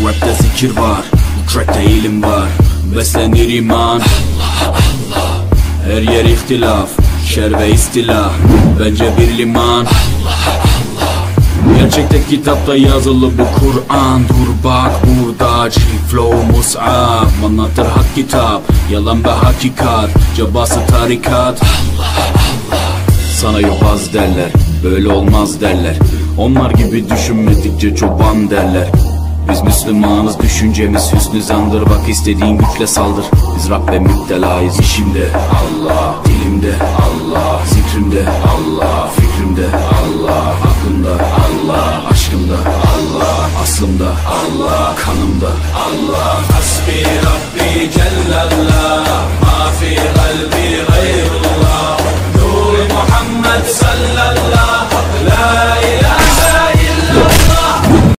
Bu rapte zikir var, bu trackte ilim var. Beslenir iman, her yer ihtilaf, şer ve istila, bence bir liman. Gerçekte kitapta yazılı bu Kur'an. Dur bak burada flow mus'ab, anlatır hak kitap, yalan ve hakikat, cabası tarikat. Sana yobaz derler, böyle olmaz derler. Onlar gibi düşünmedikçe çoban derler. Biz Müslümanız, düşüncemiz hüsnü zandır. Bak istediğin güçle saldır. Biz Rabbe müptelayız. İşimde Allah, dilimde Allah, zikrimde Allah, fikrimde Allah, aklımda Allah, aşkımda Allah, aslımda Allah, kanımda Allah. Hasbi